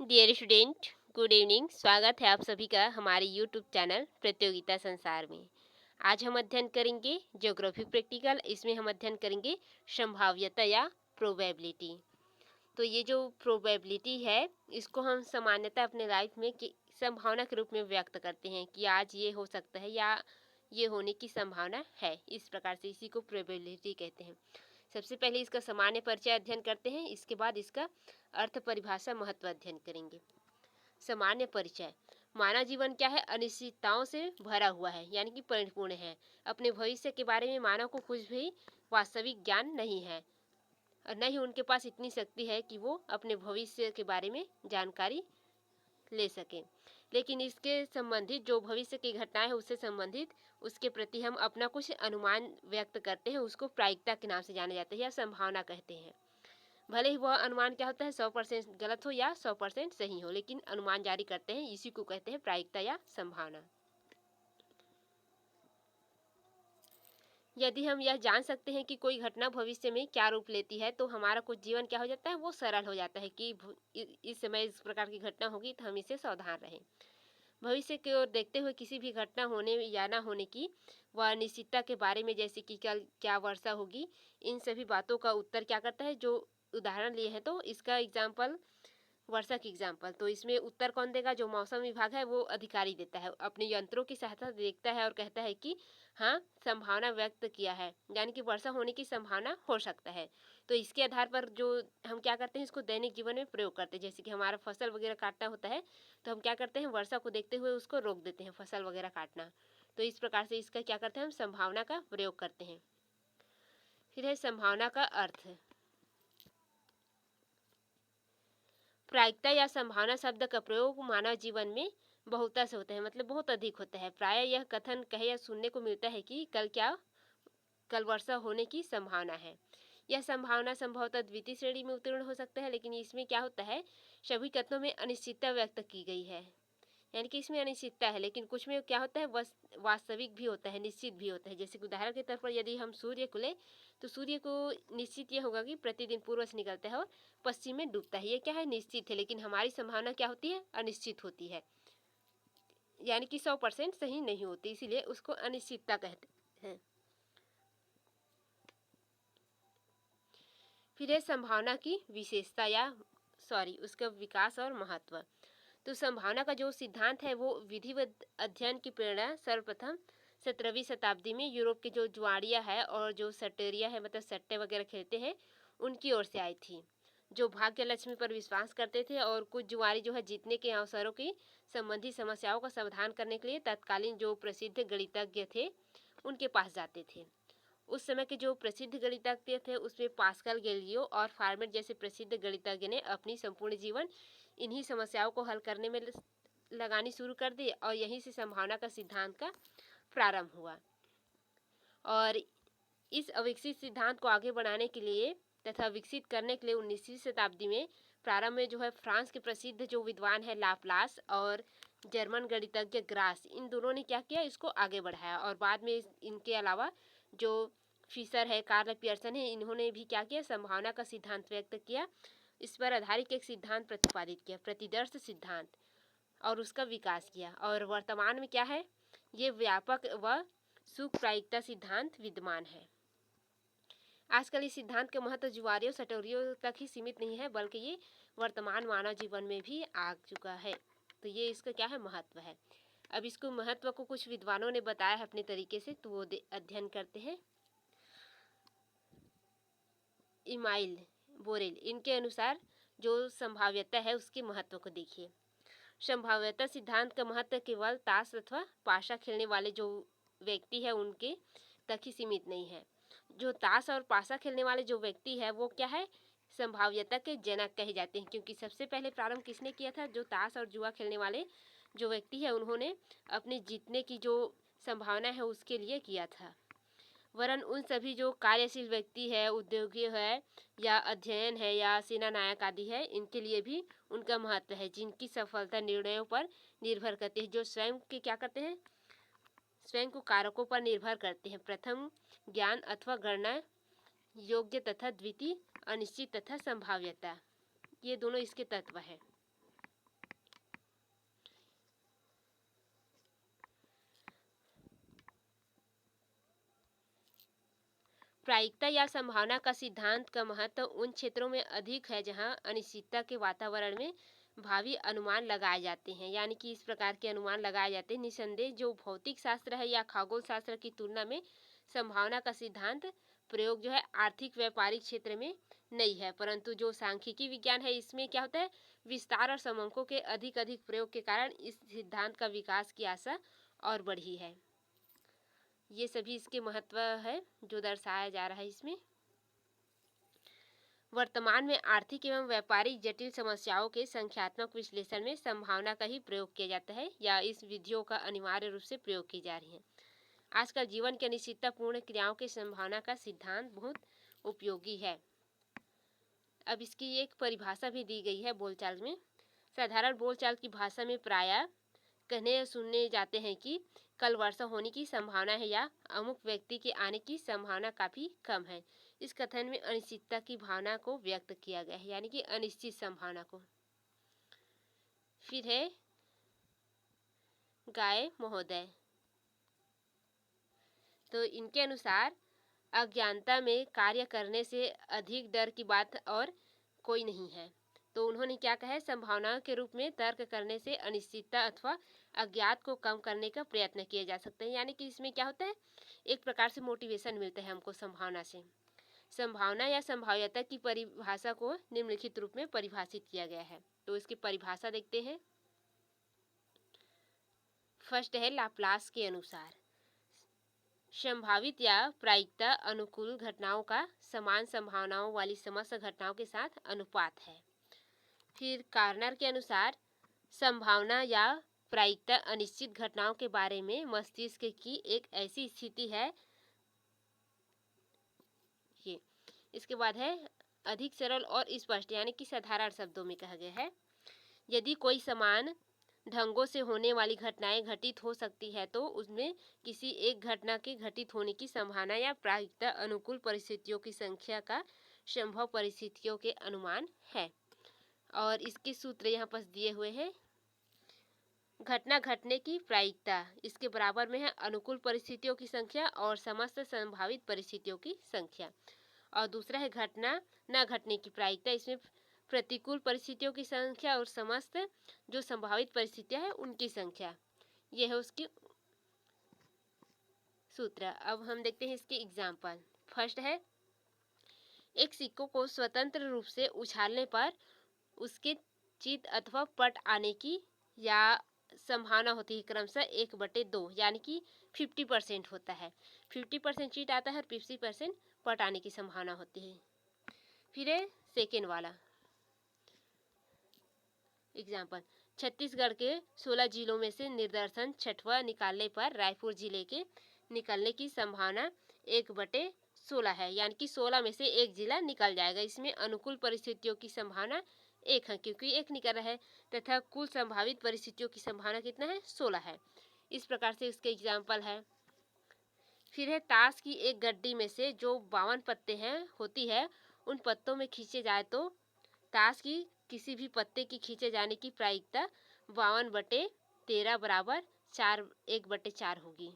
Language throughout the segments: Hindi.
Dear student, good evening. स्वागत है आप सभी का हमारे यूट्यूब चैनल प्रतियोगिता संसार में। आज हम अध्ययन करेंगे ज्योग्राफी प्रैक्टिकल। इसमें हम अध्ययन करेंगे संभाव्यता या प्रोबेबिलिटी। तो ये जो प्रोबेबिलिटी है इसको हम सामान्यतः अपने लाइफ में संभावना के रूप में व्यक्त करते हैं कि आज ये हो सकता है या ये होने की संभावना है। इस प्रकार से इसी को प्रोबेबिलिटी कहते हैं। सबसे पहले इसका सामान्य परिचय अध्ययन करते हैं, इसके बाद इसका अर्थ, परिभाषा, महत्व अध्ययन करेंगे। सामान्य परिचय। मानव जीवन क्या है? अनिश्चितताओं से भरा हुआ है, यानी कि परिपूर्ण है। अपने भविष्य के बारे में मानव को कुछ भी वास्तविक ज्ञान नहीं है और न ही उनके पास इतनी शक्ति है कि वो अपने भविष्य के बारे में जानकारी ले सकें। लेकिन इसके संबंधित जो भविष्य की घटनाएं है उससे संबंधित उसके प्रति हम अपना कुछ अनुमान व्यक्त करते हैं, उसको प्रायिकता के नाम से जाना जाता है या संभावना कहते हैं। भले ही वह अनुमान क्या होता है 100% गलत हो या 100% सही हो, लेकिन अनुमान जारी करते हैं, इसी को कहते हैं प्रायिकता या संभावना। यदि हम यह जान सकते हैं कि कोई घटना भविष्य में क्या रूप लेती है तो हमारा कुछ जीवन क्या हो जाता है, वो सरल हो जाता है कि इस समय इस प्रकार की घटना होगी तो हम इससे सावधान रहें। भविष्य की ओर देखते हुए किसी भी घटना होने या ना होने की व अनिश्चितता के बारे में, जैसे कि कल क्या वर्षा होगी, इन सभी बातों का उत्तर क्या करता है, जो उदाहरण लिए हैं तो इसका एग्जाम्पल वर्षा की एग्जाम्पल, तो इसमें उत्तर कौन देगा? जो मौसम विभाग है वो अधिकारी देता है, अपने यंत्रों की सहायता से देखता है और कहता है कि हाँ, संभावना व्यक्त किया है, यानी कि वर्षा होने की संभावना हो सकता है। तो इसके आधार पर जो हम क्या करते हैं, इसको दैनिक जीवन में प्रयोग करते हैं। जैसे कि हमारा फसल वगैरह काटना होता है तो हम क्या करते हैं, वर्षा को देखते हुए उसको रोक देते हैं, फसल वगैरह काटना। तो इस प्रकार से इसका क्या करते हैं, हम संभावना का प्रयोग करते हैं। फिर है संभावना का अर्थ। प्रायिकता या संभावना शब्द का प्रयोग मानव जीवन में बहुता से होता है, मतलब बहुत अधिक होता है। प्राय यह कथन कहे या सुनने को मिलता है कि कल वर्षा होने की संभावना है। यह संभावना संभवतः द्वितीय श्रेणी में उत्तीर्ण हो सकता है, लेकिन इसमें क्या होता है, सभी कथनों में अनिश्चितता व्यक्त की गई है, यानी कि इसमें अनिश्चितता है, लेकिन कुछ में क्या होता है, वास्तविक भी होता है, निश्चित भी होता है। जैसे कि उदाहरण के तौर पर यदि हम सूर्य को ले तो सूर्य को निश्चित यह होगा कि प्रतिदिन पूर्व से निकलता है और पश्चिम में डूबता है, ये क्या है, निश्चित है। लेकिन हमारी संभावना क्या होती है, अनिश्चित होती है, यानी कि 100% सही नहीं होती, इसीलिए उसको अनिश्चितता कहते हैं। फिर है संभावना की विशेषता या उसका विकास और महत्व। तो संभावना का जो सिद्धांत है वो विधिवत अध्ययन की प्रेरणा सर्वप्रथम 17वीं शताब्दी में यूरोप के जो जुआड़िया है और जो सटेरिया है, मतलब सट्टे वगैरह खेलते हैं, उनकी ओर से आई थी, जो भाग्य लक्ष्मी पर विश्वास करते थे। और कुछ जुआरी जो है जीतने के अवसरों की संबंधी समस्याओं का समाधान करने के लिए तत्कालीन जो प्रसिद्ध गणितज्ञ थे उनके पास जाते थे। उस समय के जो प्रसिद्ध गणितज्ञ थे उसमें पास्कल, गैलीलियो और फार्मेट जैसे प्रसिद्ध गणितज्ञ ने अपनी संपूर्ण जीवन इन्हीं समस्याओं को हल करने में लगानी शुरू कर दी और यहीं से संभावना का सिद्धांत का प्रारंभ हुआ। और इस अविकसित सिद्धांत को आगे बढ़ाने के लिए तथा विकसित करने के लिए 19वीं शताब्दी में प्रारंभ में जो है फ्रांस के प्रसिद्ध जो विद्वान है लाप्लास और जर्मन गणितज्ञ ग्रास, इन दोनों ने क्या किया, इसको आगे बढ़ाया। और बाद में इनके अलावा जो फिशर है, कार्ल पियर्सन है, इन्होंने भी क्या किया, संभावना का सिद्धांत व्यक्त किया। इस पर आधारित एक सिद्धांत प्रतिपादित किया, प्रतिदर्श सिद्धांत, और उसका विकास किया। और वर्तमान में क्या है, ये व्यापक व सुप्रायिकता सिद्धांत विद्यमान है। आजकल इस सिद्धांत के महत्व जुआरियों सटोरियों तक ही सीमित नहीं है, बल्कि ये वर्तमान मानव जीवन में भी आ चुका है। तो ये इसका क्या है, महत्व है। अब इसको महत्व को कुछ विद्वानों ने बताया है अपने तरीके से, तो वो अध्ययन करते हैं। इमाइल, बोरेल, इनके अनुसार जो संभाव्यता है उसके महत्व को देखिए। संभाव्यता सिद्धांत का महत्व केवल ताश अथवा पाशा खेलने वाले जो व्यक्ति है उनके तक ही सीमित नहीं है। जो ताश और पाशा खेलने वाले जो व्यक्ति है वो क्या है, संभाव्यता के जनक कहे जाते हैं, क्योंकि सबसे पहले प्रारंभ किसने किया था, जो ताश और जुआ खेलने वाले जो व्यक्ति है उन्होंने अपने जीतने की जो संभावना है उसके लिए किया था। वरन उन सभी जो कार्यशील व्यक्ति है, उद्योगी है या अध्ययन है या सेना नायक आदि है, इनके लिए भी उनका महत्व है, जिनकी सफलता निर्णयों पर निर्भर करती है, जो स्वयं के क्या करते हैं, स्वयं को कारकों पर निर्भर करते हैं। प्रथम ज्ञान अथवा गणना योग्य तथा द्वितीय अनिश्चित तथा संभाव्यता, ये दोनों इसके तत्व है। प्रायिकता या संभावना का सिद्धांत का महत्व उन क्षेत्रों में अधिक है जहां अनिश्चितता के वातावरण में भावी अनुमान लगाए जाते हैं, यानी कि इस प्रकार के अनुमान लगाए जाते हैं। निसंदेह जो भौतिक शास्त्र है या खगोल शास्त्र की तुलना में संभावना का सिद्धांत प्रयोग जो है आर्थिक व्यापारिक क्षेत्र में नहीं है, परंतु जो सांख्यिकी विज्ञान है इसमें क्या होता है, विस्तार और समंकों के अधिक अधिक प्रयोग के कारण इस सिद्धांत का विकास की आशा और बढ़ी है। ये सभी इसके महत्व है जो दर्शाया जा रहा है इसमें। वर्तमान में आर्थिक एवं व्यापारिक जटिल समस्याओं के संख्यात्मक विश्लेषण में संभावना का ही प्रयोग किया जाता है या इस विधियों का अनिवार्य रूप से प्रयोग की जा रही है। आजकल जीवन की अनिश्चिततापूर्ण क्रियाओं के संभावना का सिद्धांत बहुत उपयोगी है। अब इसकी एक परिभाषा भी दी गई है बोलचाल में। साधारण बोलचाल की भाषा में प्रायः कहने या सुनने जाते हैं कि कल वर्षा होने की संभावना है या अमुक व्यक्ति के आने की संभावना काफ़ी कम है। इस कथन में अनिश्चितता की भावना को व्यक्त किया गया है, यानी कि अनिश्चित संभावना को। फिर है गाय महोदय, तो इनके अनुसार अज्ञानता में कार्य करने से अधिक डर की बात और कोई नहीं है। तो उन्होंने क्या कहा है, संभावनाओं के रूप में तर्क करने से अनिश्चितता अथवा अज्ञात को कम करने का प्रयत्न किया जा सकता है, यानी कि इसमें क्या होता है, एक प्रकार से मोटिवेशन मिलता है हमको संभावना से। संभावना या संभाव्यता की परिभाषा को निम्नलिखित रूप में परिभाषित किया गया है। तो इसकी परिभाषा देखते हैं। फर्स्ट है लाप्लास के अनुसार संभावित या प्रायिकता अनुकूल घटनाओं का समान संभावनाओं वाली समस्त घटनाओं के साथ अनुपात है। फिर कार्नर के अनुसार संभावना या प्रायिकता अनिश्चित घटनाओं के बारे में मस्तिष्क की एक ऐसी स्थिति है। ये इसके बाद है अधिक सरल और स्पष्ट, यानी कि साधारण शब्दों में कहा गया है। यदि कोई समान ढंगों से होने वाली घटनाएं घटित हो सकती है तो उसमें किसी एक घटना के घटित होने की संभावना या प्रायिकता अनुकूल परिस्थितियों की संख्या का संभव परिस्थितियों के अनुमान है। और इसके सूत्र यहाँ पर दिए हुए हैं। घटना घटने की प्रायिकता इसके बराबर में है अनुकूल परिस्थितियों की संख्या और समस्त संभावित परिस्थितियों की संख्या। और दूसरा है घटना न घटने की प्रायिकता, इसमें प्रतिकूल परिस्थितियों की संख्या और समस्त जो संभावित परिस्थितियां हैं उनकी संख्या। यह है उसकी सूत्र। अब हम देखते हैं इसके एग्जाम्पल। फर्स्ट है एक सिक्कों को स्वतंत्र रूप से उछालने पर उसके चित अथवा पट आने की या संभावना होती है क्रमशः 1/2, यानी कि 50% होता है। 50% चिट आता है और 50% पट आने की संभावना होती है। फिर है सेकेंड वाला एग्जाम्पल। छत्तीसगढ़ के 16 जिलों में से निर्दर्शन छठवां निकालने पर रायपुर जिले के निकलने की संभावना 1/16 है, यानी कि 16 में से एक जिला निकल जाएगा। इसमें अनुकूल परिस्थितियों की संभावना 1 है क्योंकि 1 निकल रहा है, तथा कुल संभावित परिस्थितियों की संभावना कितना है, 16 है। इस प्रकार से इसके एग्जाम्पल है। फिर है ताश की एक गड्डी में से जो 52 पत्ते हैं होती है उन पत्तों में खींचे जाए तो ताश की किसी भी पत्ते की खींचे जाने की प्रायिकता 52/13 बराबर 1/4 होगी।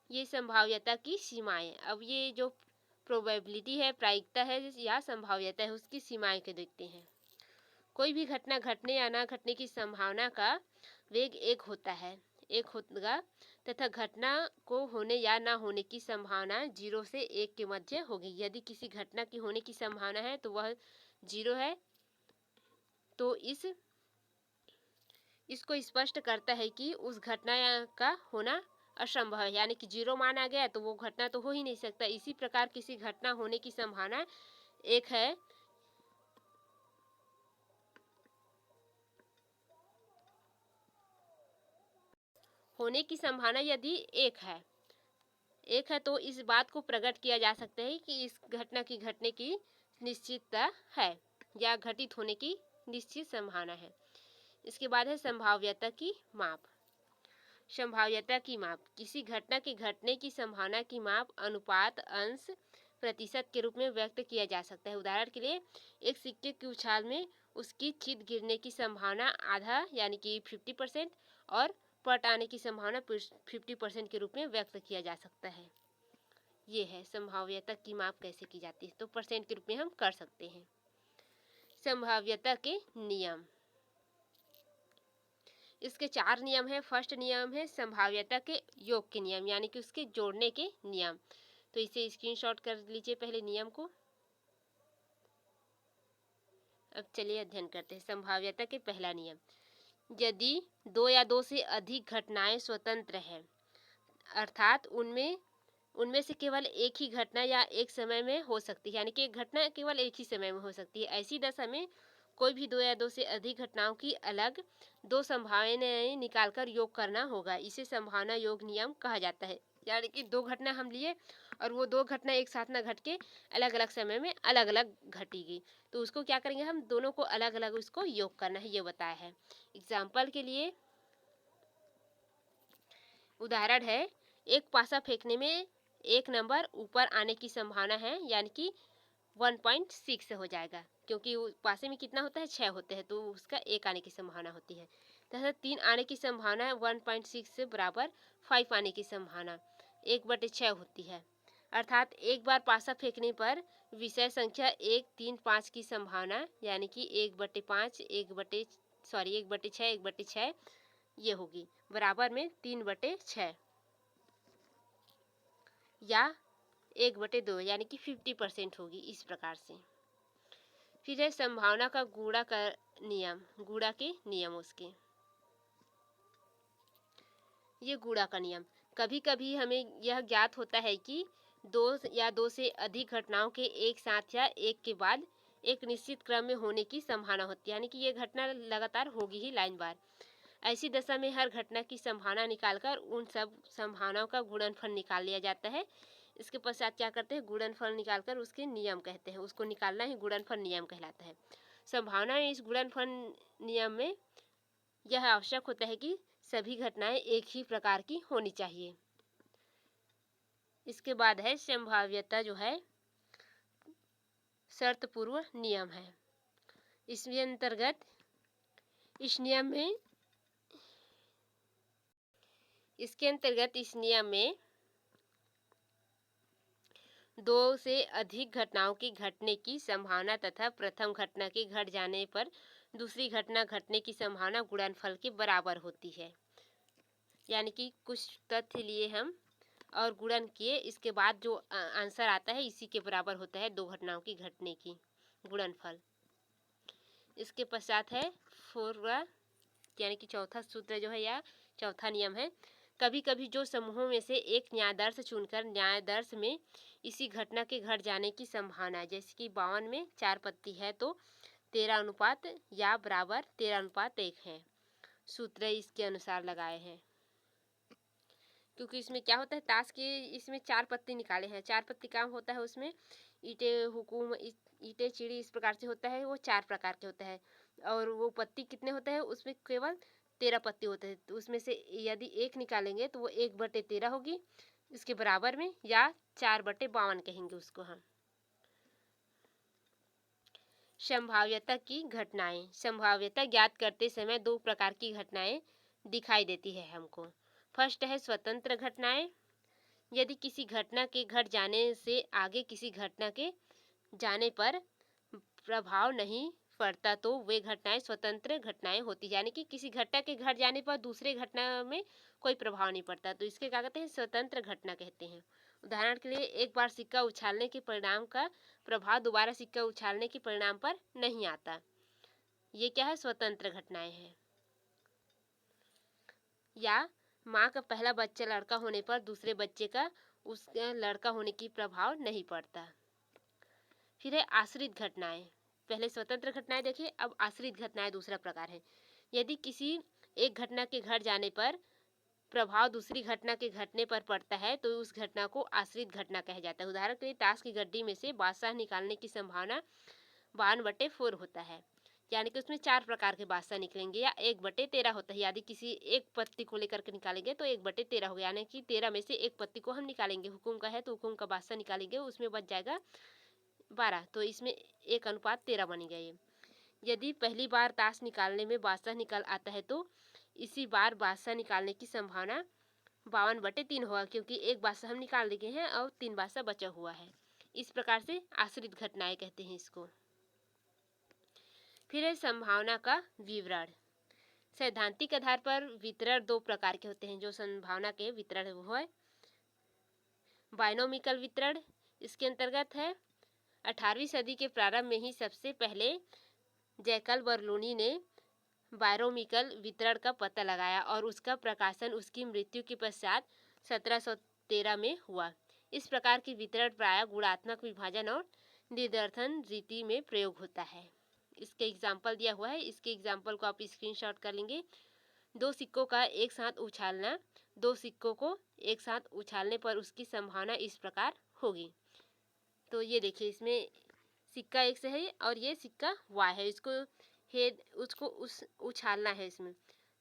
ये संभाव्यता की सीमाएं। अब ये जो प्रोबेबिलिटी है, प्रायिकता है या संभाव्यता है, उसकी सीमाएं के देखते हैं। कोई भी घटना घटने या ना घटने की संभावना का वेग 1 होता है, 1 होगा, तथा घटना को होने या ना होने की संभावना 0 से 1 के मध्य होगी। यदि किसी घटना की होने की संभावना है तो वह 0 है, तो इसको स्पष्ट करता है कि उस घटना का होना असंभव है, यानी कि 0 माना गया तो वो घटना तो हो ही नहीं सकता। इसी प्रकार किसी घटना होने की संभावना 1 है, होने की संभावना यदि 1 है तो इस बात को प्रकट किया जा सकता है कि इस घटना की घटने की निश्चितता है या घटित होने की निश्चित संभावना है। इसके बाद है संभाव्यता की माप। संभाव्यता की माप किसी घटना के घटने की संभावना की माप अनुपात अंश प्रतिशत के रूप में व्यक्त किया जा सकता है। उदाहरण के लिए एक सिक्के की उछाल में उसकी चित गिरने की संभावना आधा यानी कि 50% और पट आने की संभावना 50% के रूप में व्यक्त किया जा सकता है। ये है संभाव्यता की माप कैसे की जाती है, तो परसेंट के रूप में हम कर सकते हैं। संभाव्यता के नियम, इसके 4 नियम है। फर्स्ट नियम है संभाव्यता के योग के नियम, यानी कि उसके जोड़ने के नियम। तो इसे स्क्रीनशॉट कर लीजिए पहले नियम को। अब चलिए अध्ययन करते हैं संभाव्यता के पहला नियम। यदि 2 या 2 से अधिक घटनाएं स्वतंत्र हैं, अर्थात उनमें से केवल एक ही घटना या एक समय में हो सकती है, यानी कि एक घटना केवल एक ही समय में हो सकती है, ऐसी दशा में कोई भी 2 या 2 से अधिक घटनाओं की अलग 2 संभावनाएं निकालकर योग करना होगा। इसे संभावना योग नियम कहा जाता है। यानी कि 2 घटना हम लिए और वो 2 घटना एक साथ ना घट के अलग अलग समय में अलग अलग घटेगी, तो उसको क्या करेंगे हम, दोनों को अलग अलग उसको योग करना है, ये बताया है। एग्जाम्पल के लिए उदाहरण है, एक पासा फेंकने में एक नंबर ऊपर आने की संभावना है, यानी कि 1.6 हो जाएगा, क्योंकि पासे में कितना होता है, 6 होते हैं, तो उसका 1 आने की संभावना होती है। तथा 3 आने की संभावना है 1.6 से बराबर 5 आने की संभावना 1/6 होती है। अर्थात एक बार पासा फेंकने पर विषय संख्या 1, 3, 5 की संभावना, यानी कि 1/5 1/6 1/6 ये होगी, बराबर में 3/6 या 1/2, यानी कि 50% होगी, इस प्रकार से। फिर है संभावना का गुणा का नियम, गुणा के नियम उसके। ये गुणा का नियम, कभी कभी हमें यह ज्ञात होता है कि 2 या 2 से अधिक घटनाओं के एक साथ या एक के बाद एक निश्चित क्रम में होने की संभावना होती है, यानी कि ये घटना लगातार होगी ही लाइन बार। ऐसी दशा में हर घटना की संभावना निकालकर उन सब संभावनाओं का गुणनफल निकाल लिया जाता है। इसके पश्चात क्या करते हैं, गुणनफल निकालकर उसके नियम कहते हैं, उसको निकालना ही गुणनफल नियम कहलाता है। संभावना इस गुणनफल नियम में यह आवश्यक होता है कि सभी घटनाएं एक ही प्रकार की होनी चाहिए। इसके बाद है संभाव्यता जो है शर्त पूर्व नियम है। इसके अंतर्गत इस नियम में 2 से अधिक घटनाओं की घटने की संभावना तथा प्रथम घटना के घट जाने पर दूसरी घटना घटने की संभावना गुणनफल के बराबर होती है। यानी कि कुछ तथ्य लिए हम और गुणन किए, इसके बाद जो आंसर आता है इसी के बराबर होता है 2 घटनाओं की घटने की गुणनफल। इसके पश्चात है फोरवा, यानी कि चौथा सूत्र जो है या चौथा नियम है। कभी कभी जो समूहों में से एक न्यायादर्श चुनकर न्यायादर्श में इसी घटना के घट जाने की संभावना है, जैसे कि 52 में 4 पत्ती है तो 13 अनुपात या बराबर 13:1 है। सूत्र इसके अनुसार लगाए हैं, क्योंकि इसमें क्या होता है, ताश के इसमें 4 पत्ती निकाले हैं। 4 पत्ती काम होता है उसमें ईंटे हुकुम ईंटे चिड़ी इस प्रकार से होता है, वो 4 प्रकार के होता है। और वो पत्ती कितने होते हैं, उसमें केवल 13 पत्ती होते हैं, तो उसमें से यदि एक निकालेंगे तो वो 1/13 होगी इसके बराबर में, या 4/52 कहेंगे उसको हम। संभाव्यता की घटनाएं, संभाव्यता ज्ञात करते समय 2 प्रकार की घटनाएं दिखाई देती है हमको। फर्स्ट है स्वतंत्र घटनाएं। यदि किसी घटना के घट जाने से आगे किसी घटना के जाने पर प्रभाव नहीं पड़ता तो वे घटनाएं स्वतंत्र घटनाएं होती, यानी कि किसी घटना के घट जाने पर दूसरे घटना में कोई प्रभाव नहीं पड़ता, तो इसके क्या कहते हैं, स्वतंत्र घटना कहते हैं। उदाहरण के लिए एक बार सिक्का उछालने के परिणाम का प्रभाव दोबारा सिक्का उछालने के परिणाम पर नहीं आता, ये क्या है, स्वतंत्र घटनाएं हैं। या माँ का पहला बच्चा लड़का होने पर दूसरे बच्चे का उसका लड़का होने की प्रभाव नहीं पड़ता। फिर है आश्रित घटनाएं। पहले स्वतंत्र घटनाएं देखिए, अब आश्रित घटनाएं दूसरा प्रकार है। यदि किसी एक घटना के घट जाने पर प्रभाव दूसरी घटना के घटने पर पड़ता है तो उस घटना को आश्रित घटना कहा जाता है। उदाहरण के लिए ताश की गड्डी में से बादशाह निकालने की संभावना 52/4 होता है, यानी कि उसमें 4 प्रकार के बादशाह निकलेंगे, या 1/13 होता है। यदि किसी एक पत्ती को लेकर के निकालेंगे तो 1/13 हो गया, यानी कि 13 में से एक पत्ती को हम निकालेंगे। हुकुम का है तो हुकुम का बादशाह निकालेंगे, उसमें बच जाएगा 12, तो इसमें 1:13 बन गए। यदि पहली बार ताश निकालने में बादशाह निकल आता है तो इसी बार बादशाह निकालने की संभावना 52/3 होगा, क्योंकि एक बासा हम निकाल दिए हैं और 3 बासा बचा हुआ है। इस प्रकार से आश्रित घटनाएं कहते हैं इसको। फिर है संभावना का विवरण। सैद्धांतिक आधार पर वितरण दो प्रकार के होते हैं। जो संभावना के वितरण वो है बायनोमिकल वितरण। इसके अंतर्गत है 18वीं सदी के प्रारंभ में ही सबसे पहले जैकब बर्नौली ने बायरोमिकल वितरण का पता लगाया और उसका प्रकाशन उसकी मृत्यु के पश्चात 1713 में हुआ। इस प्रकार की वितरण प्रायः गुणात्मक विभाजन और निर्धारण रीति में प्रयोग होता है। इसके एग्जाम्पल दिया हुआ है, इसके एग्जाम्पल को आप स्क्रीनशॉट कर लेंगे। दो सिक्कों का एक साथ उछालना, दो सिक्कों को एक साथ उछालने पर उसकी संभावना इस प्रकार होगी। तो ये देखिए, इसमें सिक्का एक से है और ये सिक्का वाई है, उसको उछालना है इसमें।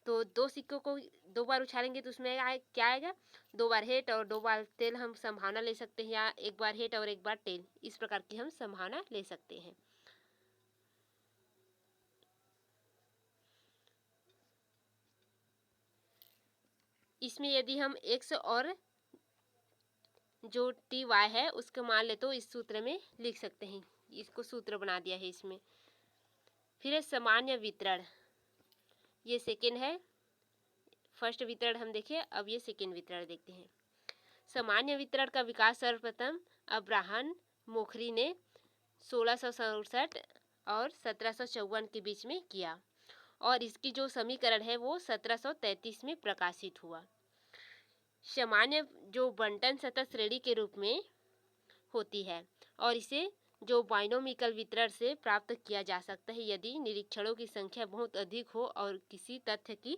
तो दो सिक्कों को दो बार उछालेंगे तो उसमें क्या आएगा, 2 बार हेड और 2 बार टेल हम संभावना ले सकते हैं, या एक बार हेड और एक बार टेल, इस प्रकार की हम संभावना ले सकते हैं। इसमें यदि हम x और जो टी वाई है उसको मान ले तो इस सूत्र में लिख सकते हैं। इसको सूत्र बना दिया है इसमें। फिर है सामान्य वितरण, ये सेकेंड है। फर्स्ट वितरण हम देखे, अब ये सेकेंड वितरण देखते हैं। सामान्य वितरण का विकास सर्वप्रथम अब्राहम मोखरी ने 1667 और 1754 के बीच में किया और इसकी जो समीकरण है वो 1733 में प्रकाशित हुआ। सामान्य जो बंटन सतह श्रेणी के रूप में होती है और इसे जो बाइनोमिकल वितरण से प्राप्त किया जा सकता है यदि निरीक्षणों की संख्या बहुत अधिक हो और किसी तथ्य की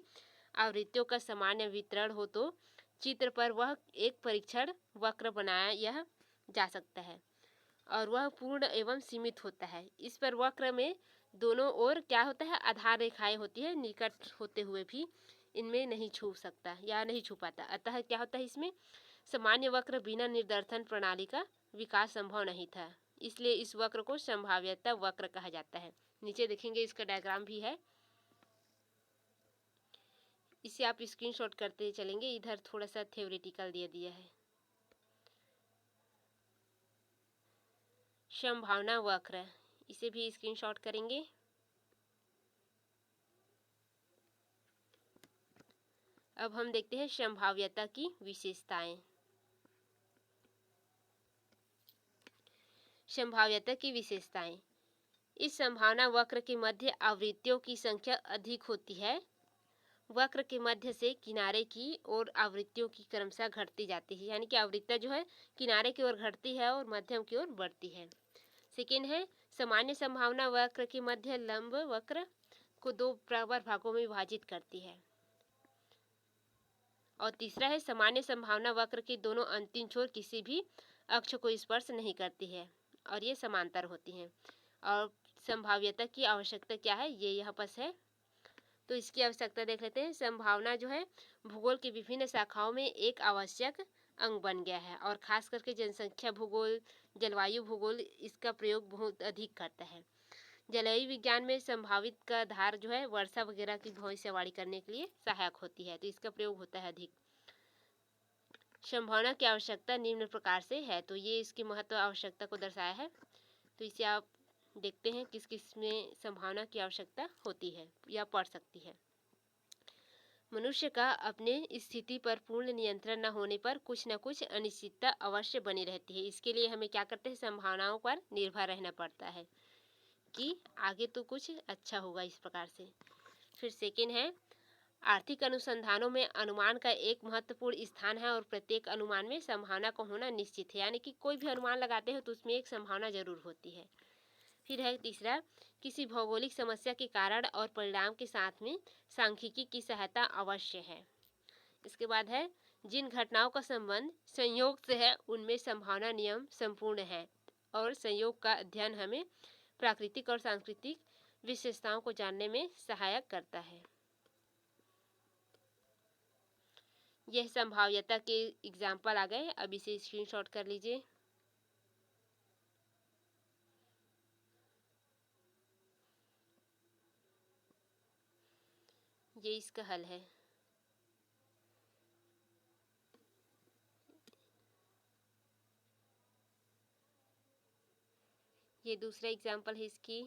आवृत्तियों का सामान्य वितरण हो तो चित्र पर वह एक परीक्षण वक्र बनाया जा सकता है और वह पूर्ण एवं सीमित होता है। इस पर वक्र में दोनों ओर क्या होता है, आधार रेखाएं होती है, निकट होते हुए भी इनमें नहीं छू सकता या नहीं छू पाता। अतः क्या होता है, इसमें सामान्य वक्र बिना निर्दर्थन प्रणाली का विकास संभव नहीं था, इसलिए इस वक्र को संभाव्यता वक्र कहा जाता है। नीचे देखेंगे इसका डायग्राम भी है, इसे आप स्क्रीनशॉट करते चलेंगे। इधर थोड़ा सा थ्योरेटिकल दिया है। संभावना वक्र, इसे भी स्क्रीनशॉट करेंगे। अब हम देखते हैं संभाव्यता की विशेषताएं। संभाव्यता की विशेषताएं, इस संभावना वक्र के मध्य आवृत्तियों की संख्या अधिक होती है। वक्र के मध्य से किनारे की ओर आवृत्तियों की क्रमशः घटती जाती है, यानी कि आवृत्तियां जो है किनारे की ओर घटती है और मध्यम की ओर बढ़ती है। सेकेंड है सामान्य संभावना वक्र के मध्य लंब वक्र को दो बराबर भागों में विभाजित करती है। और तीसरा है सामान्य संभावना वक्र के दोनों अंतिम छोर किसी भी अक्ष को स्पर्श नहीं करती है और ये समांतर होती हैं। और संभाव्यता की आवश्यकता क्या है, ये यहाँ पर है, तो इसकी आवश्यकता देख लेते हैं। संभावना जो है भूगोल की विभिन्न शाखाओं में एक आवश्यक अंग बन गया है और खास करके जनसंख्या भूगोल, जलवायु भूगोल इसका प्रयोग बहुत अधिक करता है। जलवायु विज्ञान में संभावित का आधार जो है वर्षा वगैरह की भविष्यवाणी करने के लिए सहायक होती है, तो इसका प्रयोग होता है अधिक। संभावना की आवश्यकता निम्न प्रकार से है, तो ये इसकी महत्व आवश्यकता को दर्शाया है। तो इसे आप देखते हैं किस किस में संभावना की आवश्यकता होती है या पड़ सकती है। मनुष्य का अपने स्थिति पर पूर्ण नियंत्रण न होने पर कुछ न कुछ अनिश्चितता अवश्य बनी रहती है। इसके लिए हमें क्या करते हैं, संभावनाओं पर निर्भर रहना पड़ता है कि आगे तो कुछ अच्छा होगा, इस प्रकार से। फिर सेकेंड है आर्थिक अनुसंधानों में अनुमान का एक महत्वपूर्ण स्थान है और प्रत्येक अनुमान में संभावना का होना निश्चित है, यानी कि कोई भी अनुमान लगाते हो तो उसमें एक संभावना जरूर होती है। फिर है तीसरा, किसी भौगोलिक समस्या के कारण और परिणाम के साथ में सांख्यिकी की सहायता अवश्य है। इसके बाद है जिन घटनाओं का संबंध संयोग से है उनमें संभावना नियम संपूर्ण है और संयोग का अध्ययन हमें प्राकृतिक और सांस्कृतिक विशेषताओं को जानने में सहायक करता है। यह संभाव्यता के एग्जाम्पल आ गए, अब इसे स्क्रीनशॉट कर लीजिए। ये इसका हल है। ये दूसरा एग्जाम्पल है इसकी,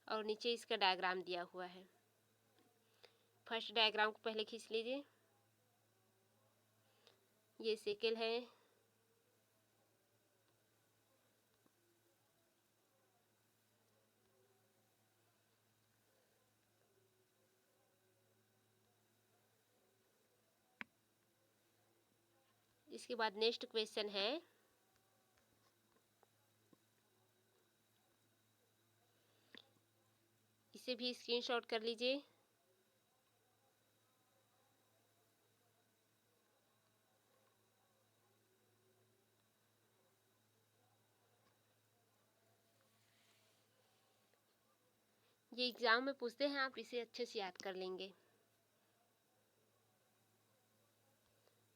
और नीचे इसका डायग्राम दिया हुआ है। फर्स्ट डायग्राम को पहले खींच लीजिए। ये साइकिल है, इसके बाद नेक्स्ट क्वेश्चन है, इसे भी स्क्रीनशॉट कर लीजिए। ये एग्जाम में पूछते हैं, आप इसे अच्छे से याद कर लेंगे।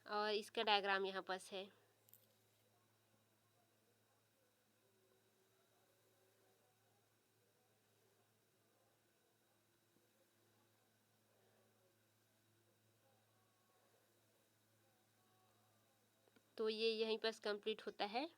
और इसका डायग्राम यहाँ पास है। तो ये यहीं पास कंप्लीट होता है।